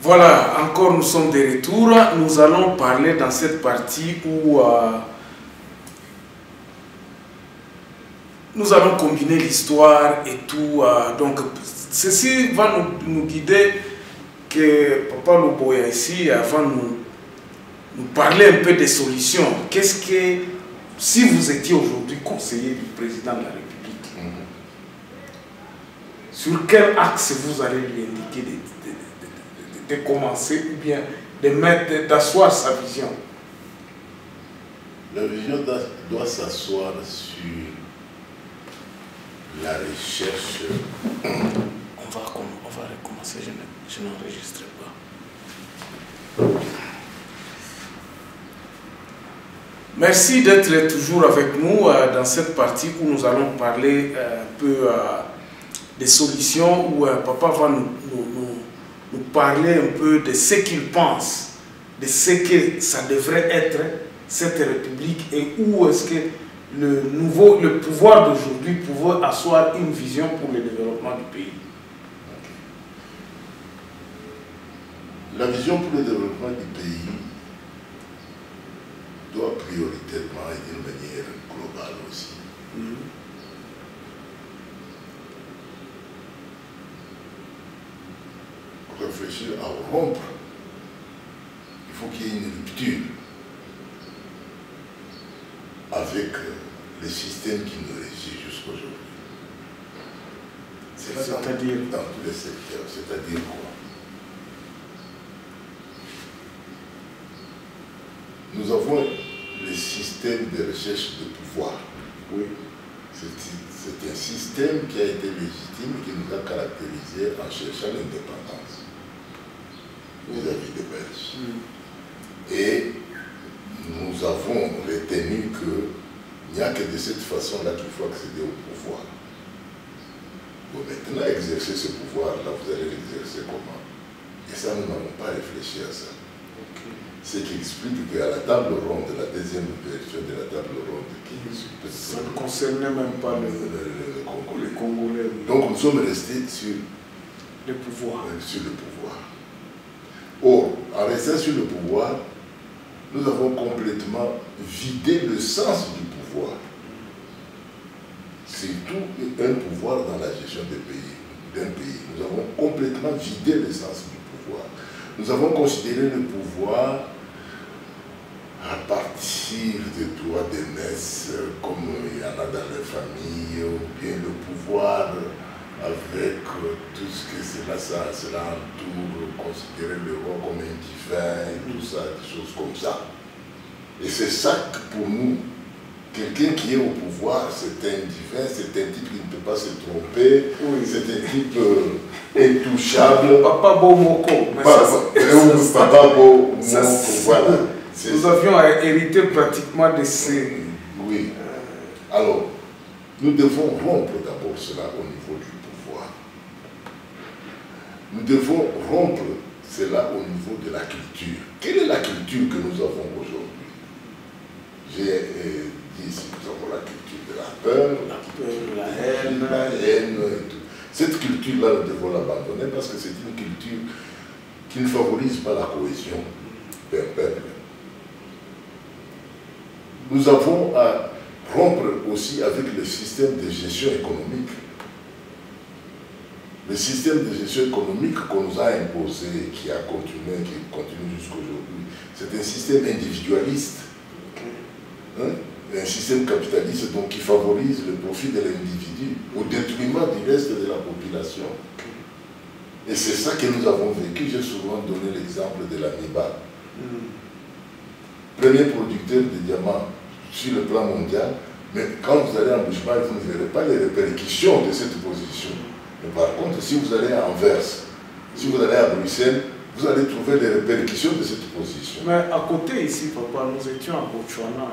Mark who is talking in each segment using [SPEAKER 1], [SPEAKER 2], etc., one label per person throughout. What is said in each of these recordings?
[SPEAKER 1] Voilà, encore nous sommes de retour. Nous allons parler dans cette partie où nous allons combiner l'histoire et tout. Donc, ceci va nous guider que Papa Loboya ici va nous parler un peu des solutions. Qu'est-ce que, si vous étiez aujourd'hui conseiller du président de la République, sur quel axe vous allez lui indiquer de commencer ou bien d'asseoir sa vision?
[SPEAKER 2] La vision doit s'asseoir sur la recherche.
[SPEAKER 1] On va recommencer, je n'enregistre pas. Merci d'être toujours avec nous dans cette partie où nous allons parler un peu des solutions, où Papa va nous parler un peu de ce qu'il pense, de ce que ça devrait être cette République et où est-ce que le pouvoir d'aujourd'hui pouvait asseoir une vision pour le développement du pays.
[SPEAKER 2] La vision pour le développement du pays doit prioritairement et d'une manière globale aussi. Réfléchir à rompre, il faut qu'il y ait une rupture avec les systèmes qui nous régissent jusqu'aujourd'hui.
[SPEAKER 1] C'est-à-dire
[SPEAKER 2] dans tous les secteurs, c'est-à-dire quoi? Nous avons les systèmes de recherche de pouvoir.
[SPEAKER 1] Oui.
[SPEAKER 2] C'est un système qui a été légitime et qui nous a caractérisés en cherchant l'indépendance vis-à-vis des Belges. Et nous avons retenu qu'il n'y a que de cette façon-là qu'il faut accéder au pouvoir. Bon, maintenant, exercer ce pouvoir-là, vous allez l'exercer comment? Et ça, nous n'avons pas réfléchi à ça. Ce qui explique qu'à la table ronde, la deuxième version de la table ronde,
[SPEAKER 1] ça ne concernait même pas les Congolais.
[SPEAKER 2] Donc nous sommes restés sur
[SPEAKER 1] le pouvoir.
[SPEAKER 2] Or, en restant sur le pouvoir, nous avons complètement vidé le sens du pouvoir. Surtout un pouvoir dans la gestion d'un pays. Nous avons complètement vidé le sens du pouvoir. Nous avons considéré le pouvoir à partir des droits d'aînesse, comme il y en a dans les familles, ou bien le pouvoir avec tout ce que cela entoure, considérer le roi comme un divin, et tout ça, des choses comme ça. Et c'est ça que pour nous, quelqu'un qui est au pouvoir, c'est un divin, c'est un type qui ne peut pas se tromper, c'est un type intouchable.
[SPEAKER 1] Papa Bomoko.
[SPEAKER 2] Papa Bomoko, voilà.
[SPEAKER 1] Nous avions hérité pratiquement de ces...
[SPEAKER 2] Oui. Alors, nous devons rompre d'abord cela au niveau du pouvoir. Nous devons rompre cela au niveau de la culture. Quelle est la culture que nous avons aujourd'hui? J'ai dit ici, nous avons la culture de la peur, la haine et tout. Cette culture-là, nous devons l'abandonner parce que c'est une culture qui ne favorise pas la cohésion d'un peuple. Nous avons à rompre aussi avec le système de gestion économique. Le système de gestion économique qu'on nous a imposé, qui continue jusqu'à aujourd'hui, c'est un système individualiste. Un système capitaliste donc, qui favorise le profit de l'individu au détriment du reste de la population. Et c'est ça que nous avons vécu. J'ai souvent donné l'exemple de la NIBA. Premier producteur de diamants sur le plan mondial, mais quand vous allez en Bushman, vous ne verrez pas les répercussions de cette position. Mais par contre, si vous allez à Anvers, si vous allez à Bruxelles, vous allez trouver les répercussions de cette position.
[SPEAKER 1] Mais à côté ici, papa, nous étions à Botswana,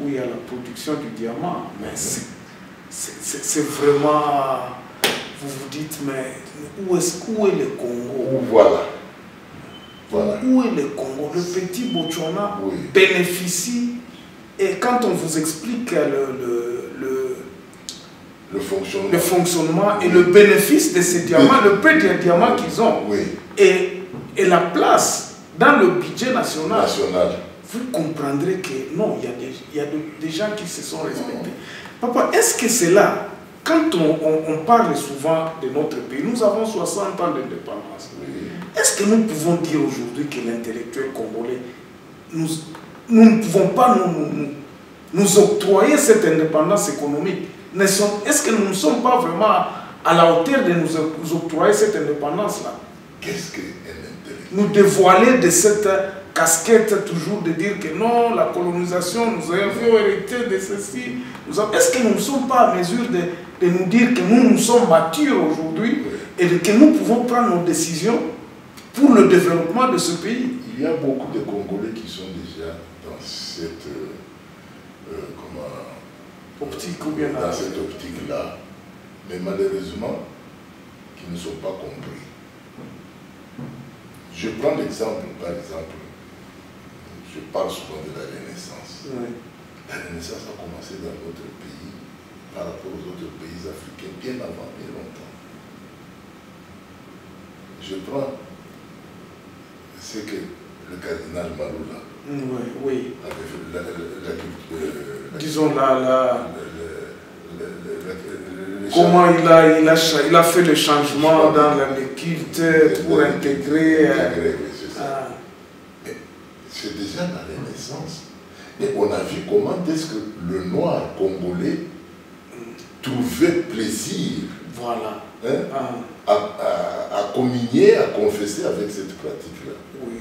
[SPEAKER 1] où il y a la production du diamant. Mais c'est vraiment... Vous vous dites, mais où est le Congo?
[SPEAKER 2] Voilà.
[SPEAKER 1] Où est le Congo? Le petit Botswana bénéficie. Et quand on vous explique le fonctionnement et le bénéfice de ces diamants, le peu de diamants qu'ils ont, et et la place dans le budget national,
[SPEAKER 2] national.
[SPEAKER 1] Vous comprendrez que non, il y a des gens qui se sont respectés. Papa, est-ce que c'est là, quand on parle souvent de notre pays, nous avons 60 ans d'indépendance.
[SPEAKER 2] Oui.
[SPEAKER 1] Est-ce que nous pouvons dire aujourd'hui que l'intellectuel congolais, nous ne pouvons pas nous octroyer cette indépendance économique? Est-ce que nous ne sommes pas vraiment à la hauteur de nous octroyer cette indépendance-là?
[SPEAKER 2] Qu'est-ce qu'un intellectuel?
[SPEAKER 1] Nous dévoiler de cette casquette toujours de dire que non, la colonisation, nous avions hérité de ceci. Est-ce que nous ne sommes pas à mesure de nous dire que nous sommes matures aujourd'hui et que nous pouvons prendre nos décisions pour le développement de ce pays?
[SPEAKER 2] Il y a beaucoup de Congolais qui sont déjà dans cette
[SPEAKER 1] optique ou bien
[SPEAKER 2] dans cette optique-là, mais malheureusement, qui ne sont pas compris. Je prends l'exemple, par exemple, je parle souvent de la Renaissance.
[SPEAKER 1] Oui.
[SPEAKER 2] La Renaissance a commencé dans notre pays par rapport aux autres pays africains bien avant, bien longtemps. Je prends ce que le cardinal Maroula avait fait,
[SPEAKER 1] disons comment il a fait le changement dans les cultes pour intégrer.
[SPEAKER 2] Mais c'est déjà la Renaissance. Et on a vu comment est-ce que le noir congolais trouvait plaisir à communier, à confesser avec cette pratique-là.
[SPEAKER 1] Oui.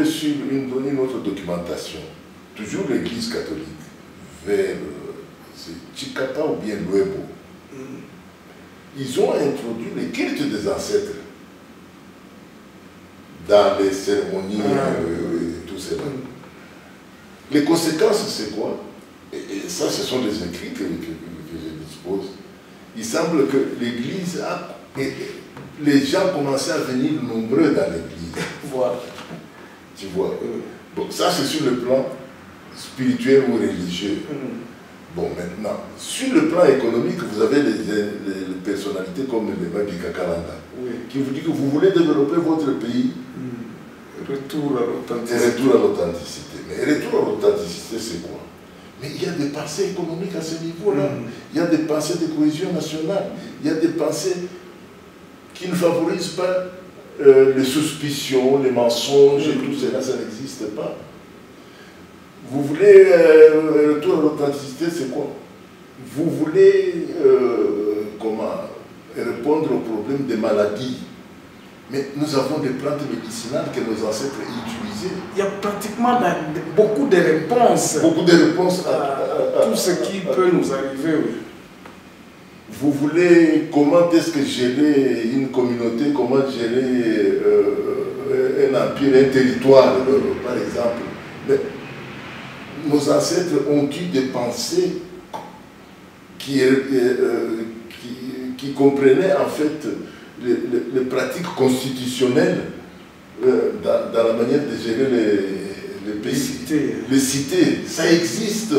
[SPEAKER 2] Sur une autre documentation, toujours l'église catholique, vers Chikata ou bien Luebo, ils ont introduit les cultes des ancêtres dans les cérémonies et tout cela. Les conséquences, c'est quoi? Et ça, ce sont des écrits que je dispose. Il semble que l'église les gens commençaient à venir nombreux dans l'église.
[SPEAKER 1] Voilà.
[SPEAKER 2] Tu vois, bon, ça c'est sur le plan spirituel ou religieux. Bon, maintenant, sur le plan économique, vous avez les personnalités comme le Mabi Kakalanda, qui vous dit que vous voulez développer votre pays.
[SPEAKER 1] Retour à
[SPEAKER 2] l'authenticité. Mais retour à l'authenticité, c'est quoi? Mais il y a des pensées économiques à ce niveau-là. Il y a des pensées de cohésion nationale. Il y a des pensées qui ne favorisent pas les suspicions, les mensonges et tout cela, ça n'existe pas. Vous voulez retour à l'authenticité, c'est quoi? Vous voulez répondre aux problèmes des maladies. Mais nous avons des plantes médicinales que nos ancêtres utilisaient.
[SPEAKER 1] Il y a pratiquement beaucoup de réponses.
[SPEAKER 2] Beaucoup de réponses
[SPEAKER 1] à tout ce qui peut nous arriver. Oui.
[SPEAKER 2] Vous voulez comment est-ce que gérer une communauté, comment gérer un empire, un territoire, par exemple. Mais nos ancêtres ont eu des pensées qui comprenaient en fait les pratiques constitutionnelles dans la manière de gérer les pays. Les cités, ça existe.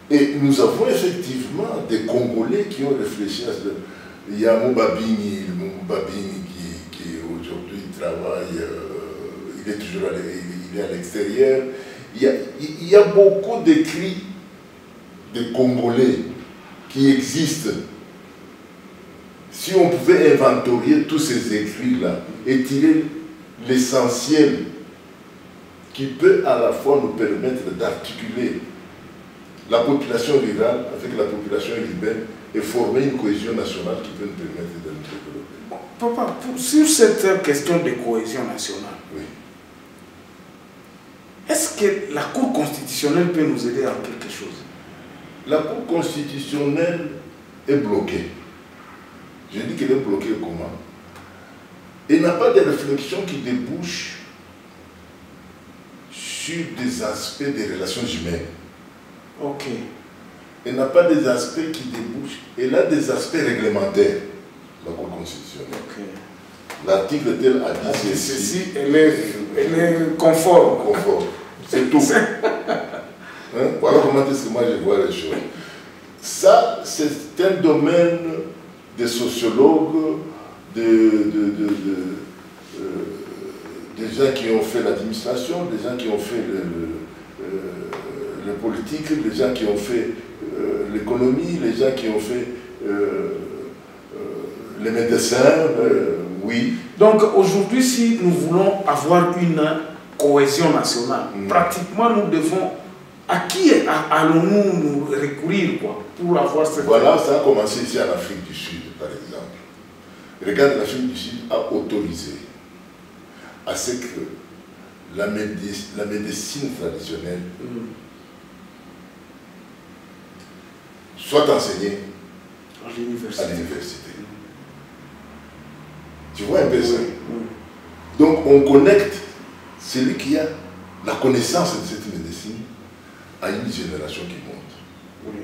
[SPEAKER 2] Et nous avons effectivement des Congolais qui ont réfléchi à ce. Il y a Moubabini qui aujourd'hui travaille, il est toujours il est à l'extérieur. Il y a beaucoup d'écrits de Congolais qui existent. Si on pouvait inventorier tous ces écrits-là et tirer l'essentiel qui peut à la fois nous permettre d'articuler la population rurale avec la population urbaine et former une cohésion nationale qui peut nous permettre de nous développer.
[SPEAKER 1] Papa, sur cette question de cohésion nationale,
[SPEAKER 2] oui.
[SPEAKER 1] Est-ce que la Cour constitutionnelle peut nous aider à quelque chose?
[SPEAKER 2] La Cour constitutionnelle est bloquée. Je dis qu'elle est bloquée comment? Elle n'a pas de réflexion qui débouche sur des aspects des relations humaines.
[SPEAKER 1] Ok.
[SPEAKER 2] Elle n'a pas des aspects qui débouchent, elle a des aspects réglementaires, la Cour constitutionnelle.
[SPEAKER 1] Ok.
[SPEAKER 2] L'article tel a dit
[SPEAKER 1] ceci, elle est conforme.
[SPEAKER 2] Conforme, c'est tout. Hein? Voilà comment est-ce que moi je vois les choses. Ça, c'est un domaine des sociologues, des gens qui ont fait l'administration, des gens qui ont fait le politique, les gens qui ont fait l'économie, les gens qui ont fait les médecins, oui.
[SPEAKER 1] Donc aujourd'hui, si nous voulons avoir une cohésion nationale, pratiquement nous devons... À qui allons-nous nous recourir quoi, pour avoir cette...
[SPEAKER 2] Voilà, ça a commencé ici en Afrique du Sud, par exemple. Regarde, l'Afrique du Sud a autorisé à ce que la médecine traditionnelle soit enseignée à l'université. Tu vois un peu ça? Donc on connecte celui qui a la connaissance de cette médecine à une génération qui monte.
[SPEAKER 1] Oui.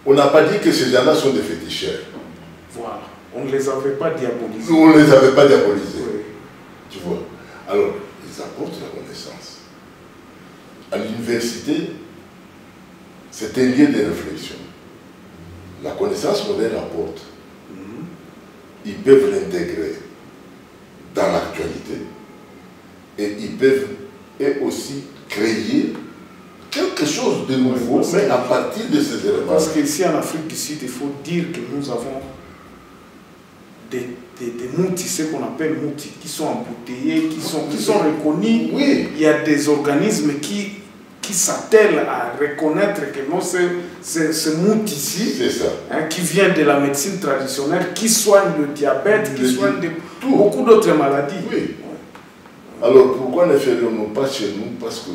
[SPEAKER 2] On n'a pas dit que ces gens-là sont des féticheurs.
[SPEAKER 1] Voilà. On ne les avait pas diabolisés.
[SPEAKER 2] On ne les avait pas diabolisés.
[SPEAKER 1] Oui.
[SPEAKER 2] Tu vois. Alors, ils apportent la connaissance. À l'université, c'est un lieu de réflexion. La connaissance qu'on leur apporte, ils peuvent l'intégrer dans l'actualité et ils peuvent aussi créer quelque chose de nouveau, mais à partir de ces éléments.
[SPEAKER 1] Parce qu'ici en Afrique du Sud, il faut dire que nous avons des moutis, ce qu'on appelle moutis, qui sont embouteillés, qui sont reconnus.
[SPEAKER 2] Oui.
[SPEAKER 1] Il y a des organismes qui s'attellent à reconnaître que non, ce moutis ici, hein, qui vient de la médecine traditionnelle, qui soigne le diabète, qui soigne beaucoup d'autres maladies.
[SPEAKER 2] Oui. Alors pourquoi ne ferions-nous pas chez nous? Parce que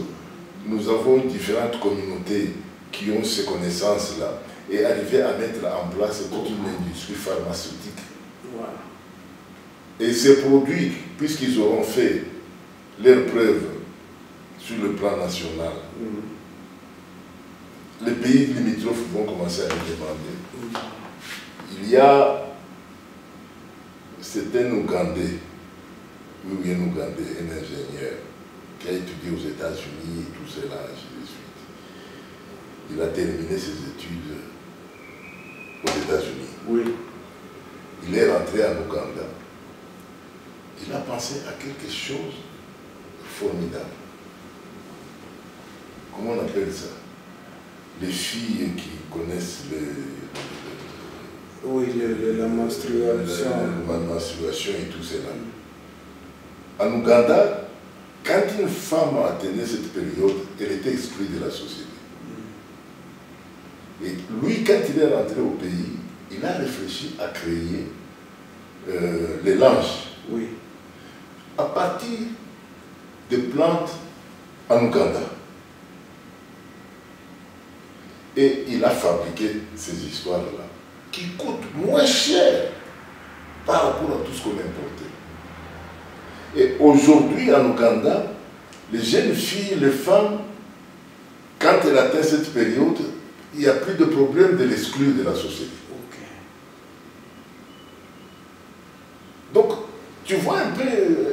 [SPEAKER 2] nous avons différentes communautés qui ont ces connaissances-là et arriver à mettre en place toute une industrie pharmaceutique.
[SPEAKER 1] Voilà.
[SPEAKER 2] Et ces produits, puisqu'ils auront fait leurs preuves sur le plan national, les pays limitrophes vont commencer à les demander. Il y a, c'est un Ougandais, oui, un Ougandais, un ingénieur, qui a étudié aux États-Unis et tout cela, ainsi de suite. Il a terminé ses études aux États-Unis.
[SPEAKER 1] Oui.
[SPEAKER 2] Il est rentré en Ouganda. Il a pensé à quelque chose de formidable. Comment on appelle ça? Les filles qui connaissent
[SPEAKER 1] la menstruation.
[SPEAKER 2] La menstruation et tout cela. En Ouganda, quand une femme atteignait cette période, elle était exclue de la société. Et lui, quand il est rentré au pays, il a réfléchi à créer les langes.
[SPEAKER 1] Oui.
[SPEAKER 2] À partir de plantes en Ouganda. Et il a fabriqué ces histoires-là, qui coûtent moins cher par rapport à tout ce qu'on importait. Et aujourd'hui, en Ouganda, les jeunes filles, les femmes, quand elles atteignent cette période, il n'y a plus de problème de l'exclure de la société.
[SPEAKER 1] Okay.
[SPEAKER 2] Donc, tu vois un peu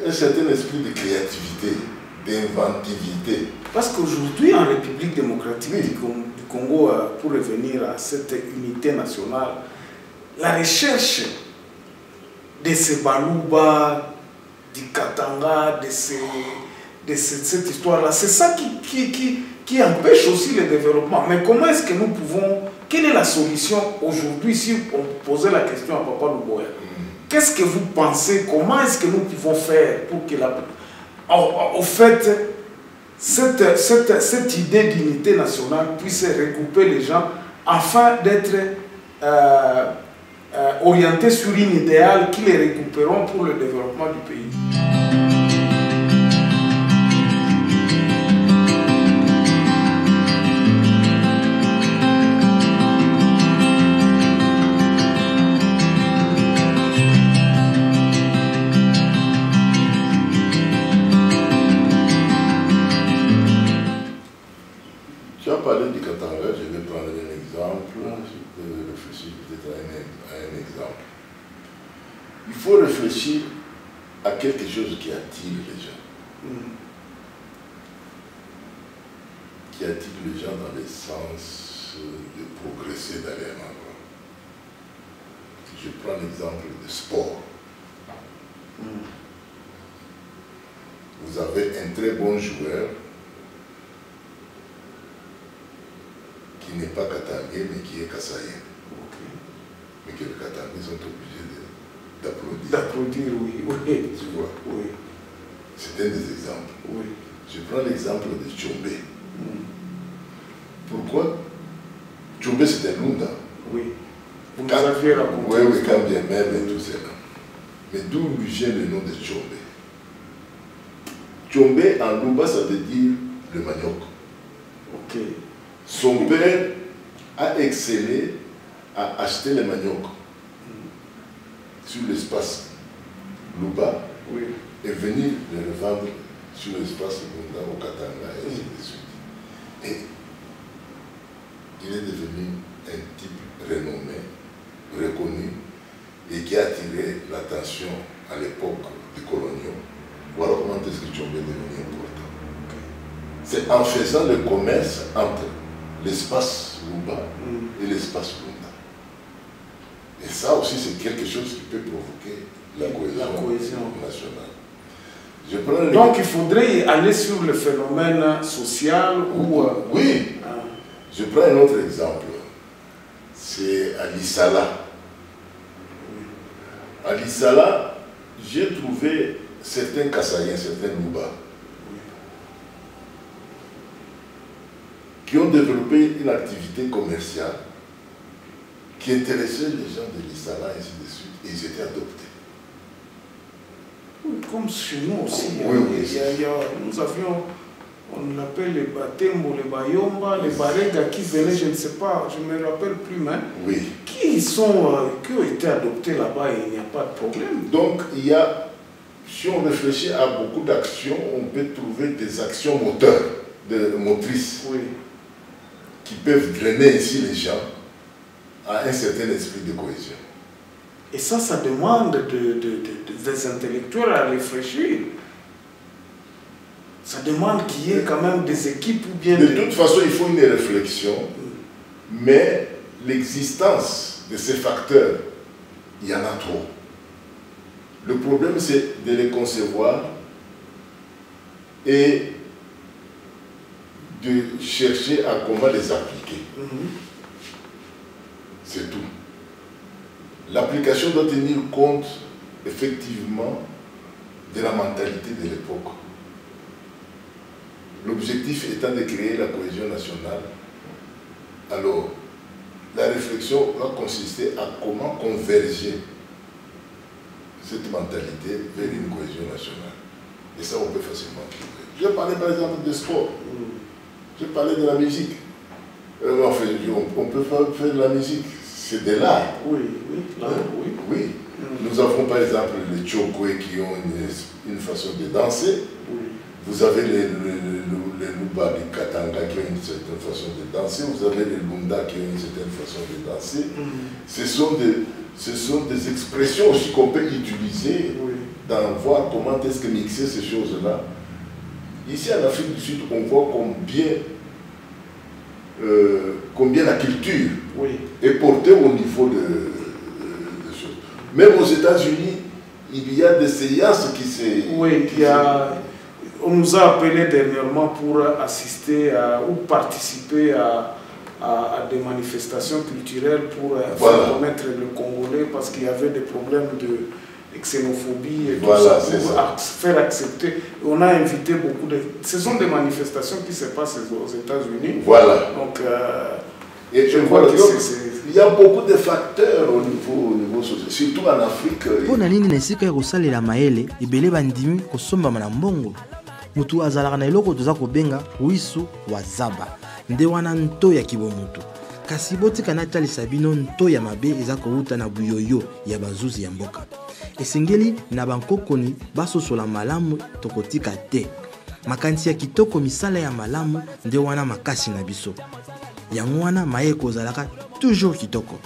[SPEAKER 2] un certain esprit de créativité, d'inventivité.
[SPEAKER 1] Parce qu'aujourd'hui, en République démocratique du Congo, pour revenir à cette unité nationale, la recherche de ces Balouba, du Katanga, de cette histoire-là, c'est ça qui empêche aussi le développement. Mais comment est-ce que nous pouvons... Quelle est la solution aujourd'hui si on posait la question à Papa Luboya? Qu'est-ce que vous pensez? Comment est-ce que nous pouvons faire pour que au fait, cette idée d'unité nationale puisse regrouper les gens afin d'être orientés sur une idéal qui les regrouperont pour le développement du pays?
[SPEAKER 2] il faut réfléchir à quelque chose qui attire les gens. Qui attire les gens dans le sens de progresser d'aller à un endroit. Je prends l'exemple du sport. Vous avez un très bon joueur qui n'est pas Katangé, mais qui est Kassaïen. Mais que les Katangés sont obligés d'applaudir.
[SPEAKER 1] D'applaudir, oui.
[SPEAKER 2] Tu vois?
[SPEAKER 1] Oui.
[SPEAKER 2] C'est un des exemples.
[SPEAKER 1] Oui.
[SPEAKER 2] Je prends l'exemple de Tchombe. Pourquoi? Tchombe, c'est un Lunda.
[SPEAKER 1] Oui. Vous nous aviez raconté.
[SPEAKER 2] Oui, oui, quand bien même et tout cela. Mais d'où lui vient le nom de Tchombe? Tchombe en Luba, ça veut dire le manioc.
[SPEAKER 1] Ok.
[SPEAKER 2] Son père a excellé à acheter les manioc sur l'espace Luba et venir les revendre sur l'espace Lunda au Katanga et ainsi de suite. Et il est devenu un type renommé, reconnu et qui a attiré l'attention à l'époque des coloniaux. Voilà comment est-ce que Tchombe est devenu important. C'est en faisant le commerce entre l'espace Luba et l'espace Lunda. Et ça aussi, c'est quelque chose qui peut provoquer la cohésion nationale.
[SPEAKER 1] Donc, il faudrait aller sur le phénomène social ou...
[SPEAKER 2] Oui. Je prends un autre exemple. C'est à Lissala. À Lissala, j'ai trouvé certains Kassaïens, certains Luba, qui ont développé une activité commerciale qui intéressait les gens de Lissala, et ainsi de suite, et ils étaient adoptés.
[SPEAKER 1] Oui, comme chez nous aussi,
[SPEAKER 2] oui,
[SPEAKER 1] nous avions, on l'appelle les Batembo, les Bayomba, les Barega qui venaient, je ne sais pas, je ne me rappelle plus, mais qui ont été adoptés là-bas et il n'y a pas de problème.
[SPEAKER 2] Donc, il y a, si on réfléchit à beaucoup d'actions, on peut trouver des actions motrices, qui peuvent drainer ici les gens à un certain esprit de cohésion.
[SPEAKER 1] Et ça demande des intellectuels à réfléchir. Ça demande qu'il y ait quand même des équipes ou bien...
[SPEAKER 2] De toute façon, il faut une réflexion, mais l'existence de ces facteurs, il y en a trop. Le problème, c'est de les concevoir et de chercher à comment les appliquer. C'est tout. L'application doit tenir compte, effectivement, de la mentalité de l'époque. L'objectif étant de créer la cohésion nationale. Alors, la réflexion va consister à comment converger cette mentalité vers une cohésion nationale. Et ça, on peut facilement trouver. Je vais parler par exemple de sport. Je vais parler de la musique. Enfin, on peut faire de la musique. C'est de l'art. Oui. Nous avons par exemple les Tchokwe qui ont une façon de danser. Vous avez les Luba du Katanga qui ont une certaine façon de danser. Vous avez les Lunda qui ont une certaine façon de danser. Ce sont des expressions aussi qu'on peut utiliser dans voir comment est-ce que mixer ces choses-là. Ici en Afrique du Sud, on voit combien la culture est portée au niveau de choses. Même aux États-Unis, il y a des séances qui se...
[SPEAKER 1] On nous a appelés dernièrement pour assister ou participer à des manifestations culturelles pour faire connaître le Congolais parce qu'il y avait des problèmes de xénophobie et tout ça, pour faire accepter. On a invité beaucoup de... Ce sont des manifestations qui se passent aux États-Unis. Donc, je crois que
[SPEAKER 2] il y a beaucoup de facteurs au niveau social, surtout en Afrique.
[SPEAKER 3] Pour nini nesika ya kosalela maele ebele bandimi kosombama na mbongo mutu azalaka na eloko toza kobenga wisu wa zaba nde wana nto ya kibomutu kasi botika natalisa bino nto ya mabe eza kouta na buyoyo ya bazuzi ya mboka esengeli na bankokoni basosola malamu tokotika te makanisi ya kitoko misala ya malamu nde wana makasi na biso yango wana maye kozalaka toujours kitoko.